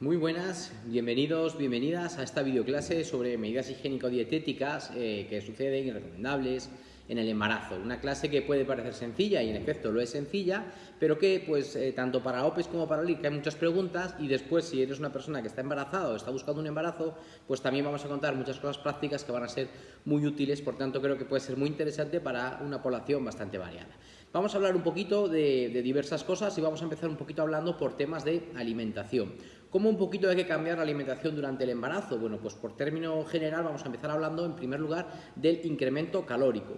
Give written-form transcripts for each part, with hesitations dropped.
Muy buenas, bienvenidos, bienvenidas a esta videoclase sobre medidas higiénico-dietéticas que suceden y recomendables en el embarazo. Una clase que puede parecer sencilla y en efecto lo es sencilla, pero que tanto para OPEs como para LIC hay muchas preguntas y después si eres una persona que está embarazada o está buscando un embarazo, pues también vamos a contar muchas cosas prácticas que van a ser muy útiles, por tanto creo que puede ser muy interesante para una población bastante variada. Vamos a hablar un poquito de diversas cosas y vamos a empezar un poquito hablando por temas de alimentación. ¿Cómo un poquito hay que cambiar la alimentación durante el embarazo? Bueno, pues por término general vamos a empezar hablando en primer lugar del incremento calórico.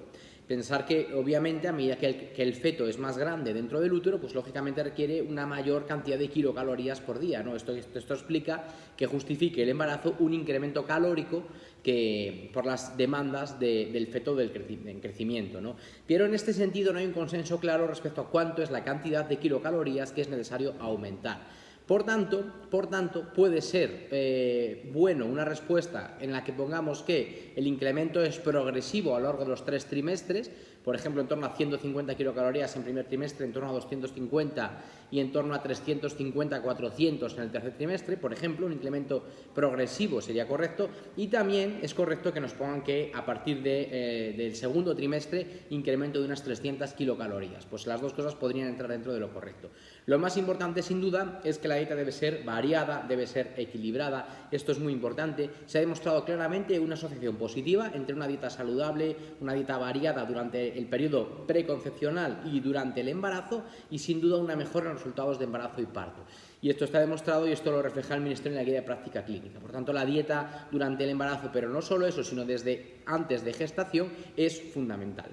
Pensar que obviamente a medida que el feto es más grande dentro del útero, pues lógicamente requiere una mayor cantidad de kilocalorías por día, ¿no? Esto explica que justifique el embarazo un incremento calórico que por las demandas del feto en crecimiento, ¿no? Pero en este sentido no hay un consenso claro respecto a cuánto es la cantidad de kilocalorías que es necesario aumentar. Por tanto, puede ser bueno una respuesta en la que pongamos que el incremento es progresivo a lo largo de los 3 trimestres, por ejemplo, en torno a 150 kilocalorías en primer trimestre, en torno a 250 y en torno a 350, 400 en el tercer trimestre, por ejemplo, un incremento progresivo sería correcto, y también es correcto que nos pongan que a partir del segundo trimestre incremento de unas 300 kilocalorías. Pues las dos cosas podrían entrar dentro de lo correcto. Lo más importante, sin duda, es que la dieta debe ser variada, debe ser equilibrada. Esto es muy importante. Se ha demostrado claramente una asociación positiva entre una dieta saludable, una dieta variada durante el periodo preconcepcional y durante el embarazo, y sin duda una mejora en los resultados de embarazo y parto. Y esto está demostrado y esto lo refleja el Ministerio en la Guía de Práctica Clínica. Por tanto, la dieta durante el embarazo, pero no solo eso, sino desde antes de gestación, es fundamental.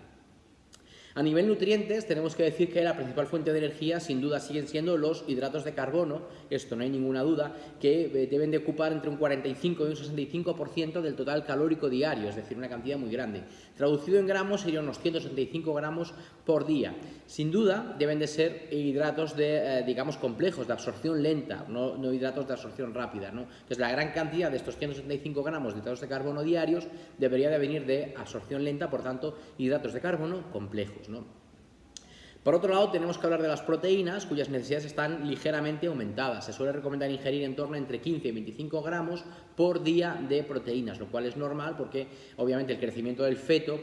A nivel nutrientes, tenemos que decir que la principal fuente de energía sin duda siguen siendo los hidratos de carbono, esto no hay ninguna duda, que deben de ocupar entre un 45 y un 65% del total calórico diario, es decir, una cantidad muy grande. Traducido en gramos serían unos 165 gramos por día. Sin duda deben de ser hidratos digamos complejos, de absorción lenta, no hidratos de absorción rápida, ¿no? Entonces la gran cantidad de estos 165 gramos de hidratos de carbono diarios debería de venir de absorción lenta, por tanto, hidratos de carbono complejos, ¿no? Por otro lado, tenemos que hablar de las proteínas, cuyas necesidades están ligeramente aumentadas. Se suele recomendar ingerir en torno entre 15 y 25 gramos por día de proteínas, lo cual es normal porque obviamente el crecimiento del feto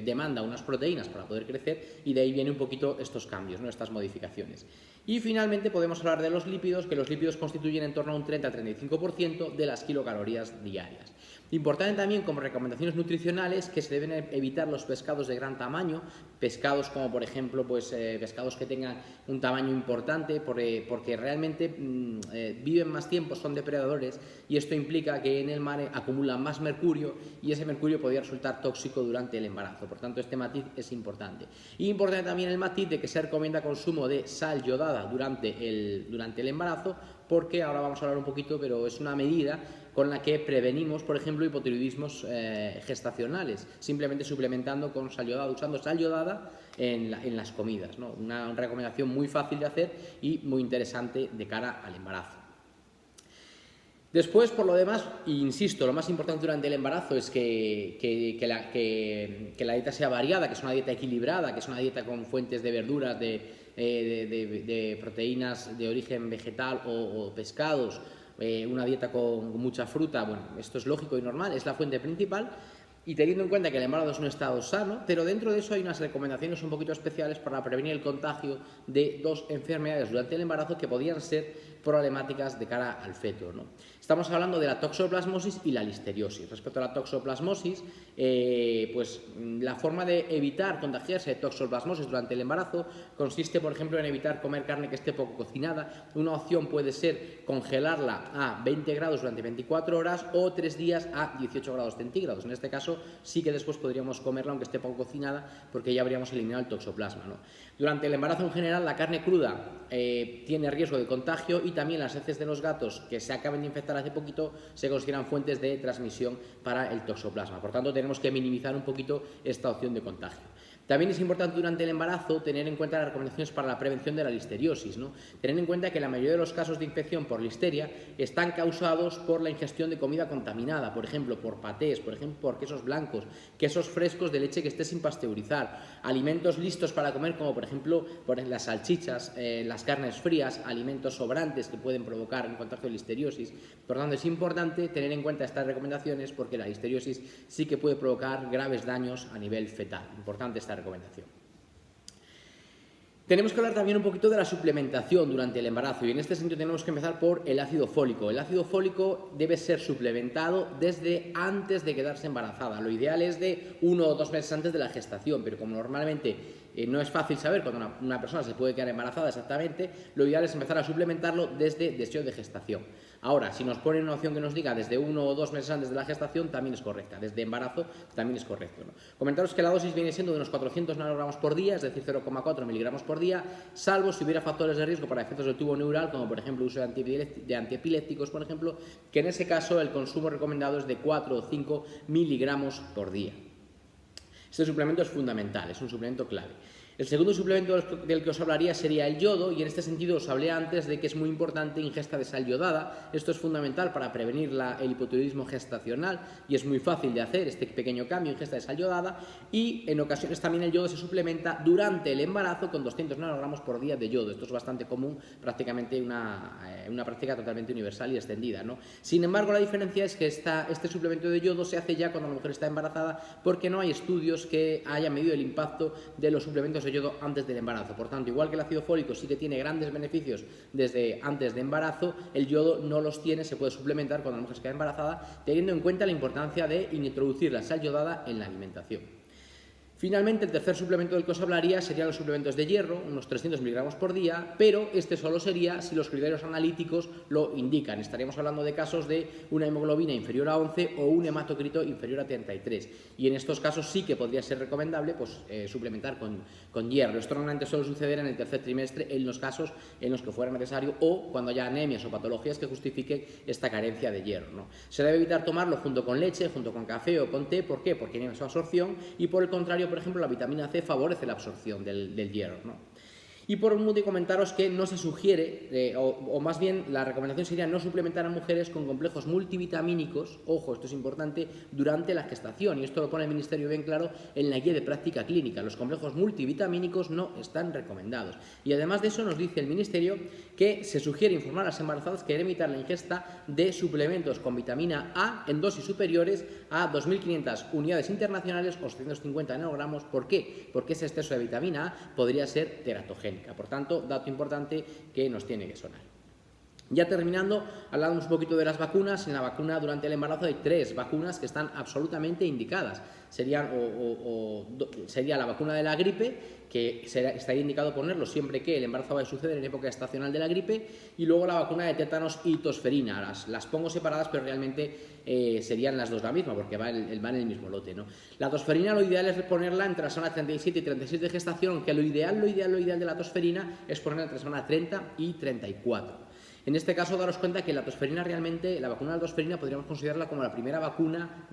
demanda unas proteínas para poder crecer, y de ahí vienen un poquito estos cambios, ¿no? Estas modificaciones. Y finalmente podemos hablar de los lípidos, que los lípidos constituyen en torno a un 30-35% de las kilocalorías diarias. Importante también como recomendaciones nutricionales que se deben evitar los pescados de gran tamaño, pescados como por ejemplo pescados que tengan un tamaño importante porque realmente viven más tiempo, son depredadores, y esto implica que en el mar acumulan más mercurio y ese mercurio podría resultar tóxico durante el embarazo. Por tanto, este matiz es importante. Y importante también el matiz de que se recomienda consumo de sal yodada durante el embarazo, porque ahora vamos a hablar un poquito, pero es una medida con la que prevenimos, por ejemplo, hipotiroidismos gestacionales, simplemente suplementando con sal yodada, usando sal yodada en las comidas, ¿no? Una recomendación muy fácil de hacer y muy interesante de cara al embarazo. Después, por lo demás, insisto, lo más importante durante el embarazo es que la dieta sea variada, que es una dieta equilibrada, que es una dieta con fuentes de verduras, de proteínas de origen vegetal o pescados, una dieta con mucha fruta. Bueno, esto es lógico y normal, es la fuente principal. Y teniendo en cuenta que el embarazo es un estado sano, pero dentro de eso hay unas recomendaciones un poquito especiales para prevenir el contagio de dos enfermedades durante el embarazo que podrían ser problemáticas de cara al feto, ¿no? Estamos hablando de la toxoplasmosis y la listeriosis. Respecto a la toxoplasmosis, la forma de evitar contagiarse de toxoplasmosis durante el embarazo consiste, por ejemplo, en evitar comer carne que esté poco cocinada. Una opción puede ser congelarla a 20 grados durante 24 horas o 3 días a 18 grados centígrados. En este caso sí que después podríamos comerla aunque esté poco cocinada, porque ya habríamos eliminado el toxoplasma, ¿no? Durante el embarazo en general la carne cruda tiene riesgo de contagio, y también las heces de los gatos que se acaben de infectar hace poquito se consideran fuentes de transmisión para el toxoplasma. Por tanto, tenemos que minimizar un poquito esta opción de contagio. También es importante durante el embarazo tener en cuenta las recomendaciones para la prevención de la listeriosis, ¿no? Tener en cuenta que la mayoría de los casos de infección por listeria están causados por la ingestión de comida contaminada, por ejemplo, por patés, por ejemplo, por quesos blancos, quesos frescos de leche que esté sin pasteurizar, alimentos listos para comer como por ejemplo las salchichas, las carnes frías, alimentos sobrantes que pueden provocar un contagio de listeriosis. Por lo tanto, es importante tener en cuenta estas recomendaciones porque la listeriosis sí que puede provocar graves daños a nivel fetal. Importante esta recomendación. Tenemos que hablar también un poquito de la suplementación durante el embarazo y en este sentido tenemos que empezar por el ácido fólico. El ácido fólico debe ser suplementado desde antes de quedarse embarazada. Lo ideal es de 1 o 2 meses antes de la gestación, pero como normalmente no es fácil saber cuando una persona se puede quedar embarazada exactamente, lo ideal es empezar a suplementarlo desde deseo de gestación. Ahora, si nos ponen una opción que nos diga desde 1 o 2 meses antes de la gestación, también es correcta. Desde embarazo también es correcto, ¿no? Comentaros que la dosis viene siendo de unos 400 nanogramos por día, es decir, 0,4 miligramos por día, salvo si hubiera factores de riesgo para efectos del tubo neural, como por ejemplo uso de antiepilépticos, por ejemplo, que en ese caso el consumo recomendado es de 4 o 5 miligramos por día. Este suplemento es fundamental, es un suplemento clave. El segundo suplemento del que os hablaría sería el yodo, y en este sentido os hablé antes de que es muy importante ingesta de sal yodada. Esto es fundamental para prevenir el hipotiroidismo gestacional y es muy fácil de hacer este pequeño cambio, ingesta de sal yodada, y en ocasiones también el yodo se suplementa durante el embarazo con 200 nanogramos por día de yodo. Esto es bastante común, prácticamente una práctica totalmente universal y extendida, ¿no? Sin embargo, la diferencia es que este suplemento de yodo se hace ya cuando la mujer está embarazada porque no hay estudios que hayan medido el impacto de los suplementos de yodo antes del embarazo. Por tanto, igual que el ácido fólico sí que tiene grandes beneficios desde antes de embarazo, el yodo no los tiene, se puede suplementar cuando la mujer se queda embarazada, teniendo en cuenta la importancia de introducir la sal yodada en la alimentación. Finalmente, el tercer suplemento del que os hablaría serían los suplementos de hierro, unos 300 miligramos por día, pero este solo sería si los criterios analíticos lo indican. Estaríamos hablando de casos de una hemoglobina inferior a 11 o un hematocrito inferior a 33. Y en estos casos sí que podría ser recomendable suplementar con hierro. Esto normalmente suele suceder en el tercer trimestre en los casos en los que fuera necesario o cuando haya anemias o patologías que justifiquen esta carencia de hierro, ¿no? Se debe evitar tomarlo junto con leche, junto con café o con té. ¿Por qué? Porque tiene su absorción y por el contrario, por ejemplo, la vitamina C favorece la absorción del hierro, ¿no? Y por último, comentaros que no se sugiere, o más bien la recomendación sería no suplementar a mujeres con complejos multivitamínicos, ojo, esto es importante, durante la gestación, y esto lo pone el Ministerio bien claro en la guía de práctica clínica. Los complejos multivitamínicos no están recomendados. Y además de eso nos dice el Ministerio que se sugiere informar a las embarazadas que deben evitar la ingesta de suplementos con vitamina A en dosis superiores a 2.500 unidades internacionales o 750 nanogramos. ¿Por qué? Porque ese exceso de vitamina A podría ser teratogénico. Por tanto, dato importante que nos tiene que sonar. Ya terminando, hablamos un poquito de las vacunas. En la vacuna durante el embarazo hay 3 vacunas que están absolutamente indicadas. Sería la vacuna de la gripe, que estaría indicado ponerlo siempre que el embarazo vaya a suceder en época estacional de la gripe, y luego la vacuna de tétanos y tosferina. Las pongo separadas, pero realmente serían las dos la misma, porque van en el mismo lote, ¿no? La tosferina, lo ideal es ponerla entre la semana 37 y 36 de gestación, aunque lo ideal de la tosferina es ponerla entre la semana 30 y 34. En este caso, daros cuenta que la tosferina realmente, la vacuna de la tosferina podríamos considerarla como la primera vacuna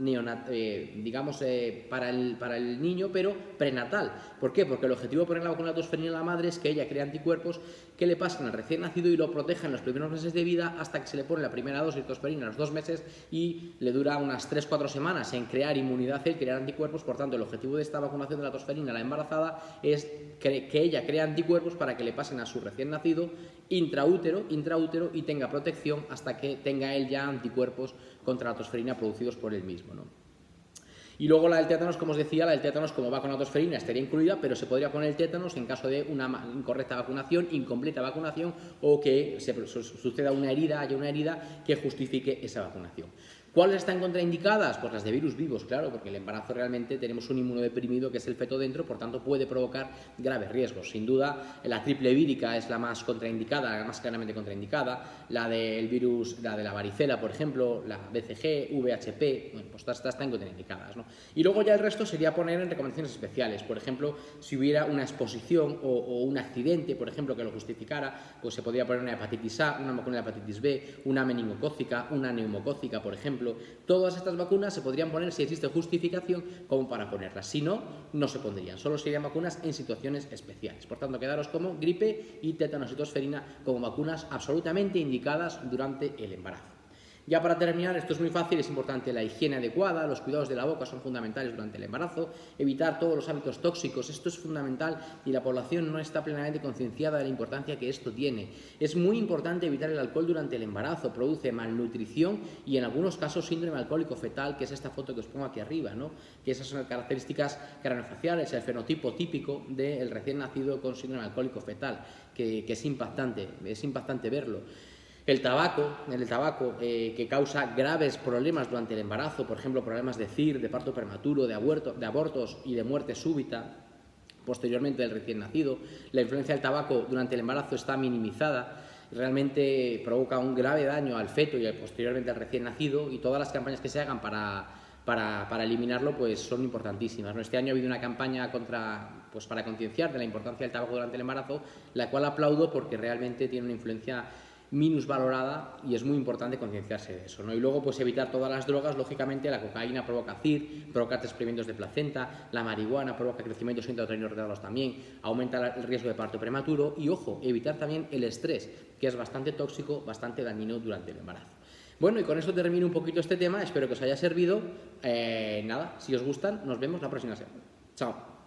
para el niño, pero prenatal. ¿Por qué? Porque el objetivo de poner la vacuna de la tosferina a la madre es que ella crea anticuerpos que le pasen al recién nacido y lo protejan los primeros meses de vida hasta que se le pone la primera dosis de tosferina a los 2 meses y le dura unas 3-4 semanas en crear inmunidad y crear anticuerpos. Por tanto, el objetivo de esta vacunación de la tosferina a la embarazada es que ella crea anticuerpos para que le pasen a su recién nacido intraútero y tenga protección hasta que tenga él ya anticuerpos contra la tosferina producidos por él mismo, ¿no? Y luego la del tétanos, como os decía, la del tétanos, como va con la tosferina, estaría incluida, pero se podría poner el tétanos en caso de una incorrecta vacunación, incompleta vacunación, o que suceda haya una herida que justifique esa vacunación. ¿Cuáles están contraindicadas? Pues las de virus vivos, claro, porque el embarazo realmente tenemos un inmunodeprimido que es el feto dentro, por tanto puede provocar graves riesgos. Sin duda, la triple vírica es la más contraindicada, la más claramente contraindicada, la del virus, la de la varicela, por ejemplo, la BCG, VHP, bueno, pues todas están contraindicadas, ¿no? Y luego ya el resto sería poner en recomendaciones especiales. Por ejemplo, si hubiera una exposición o un accidente, por ejemplo, que lo justificara, pues se podría poner una hepatitis A, una vacuna de hepatitis B, una meningocócica, una neumocócica, por ejemplo, ejemplo. Todas estas vacunas se podrían poner si existe justificación como para ponerlas. Si no, no se pondrían. Solo serían vacunas en situaciones especiales. Por tanto, quedaros como gripe y tétano-citosferina como vacunas absolutamente indicadas durante el embarazo. Ya para terminar, esto es muy fácil, es importante la higiene adecuada, los cuidados de la boca son fundamentales durante el embarazo, evitar todos los hábitos tóxicos, esto es fundamental y la población no está plenamente concienciada de la importancia que esto tiene. Es muy importante evitar el alcohol durante el embarazo, produce malnutrición y en algunos casos síndrome alcohólico fetal, que es esta foto que os pongo aquí arriba, ¿no? Que esas son las características craneofaciales, el fenotipo típico del recién nacido con síndrome alcohólico fetal, que es impactante verlo. El tabaco, que causa graves problemas durante el embarazo, por ejemplo, problemas de CIR, de parto prematuro, de abortos y de muerte súbita posteriormente del recién nacido. La influencia del tabaco durante el embarazo está minimizada, realmente provoca un grave daño al feto y posteriormente al recién nacido, y todas las campañas que se hagan para eliminarlo pues son importantísimas, ¿no? Este año ha habido una campaña para concienciar de la importancia del tabaco durante el embarazo, la cual aplaudo porque realmente tiene una influencia minusvalorada y es muy importante concienciarse de eso, ¿no? Y luego pues evitar todas las drogas. Lógicamente la cocaína provoca CIR, provoca desprendimientos de placenta, la marihuana provoca crecimientos intrauterinos retardados también, aumenta el riesgo de parto prematuro y, ojo, evitar también el estrés, que es bastante tóxico, bastante dañino durante el embarazo. Bueno, y con esto termino un poquito este tema, espero que os haya servido. Nada, si os gustan, nos vemos la próxima semana. Chao.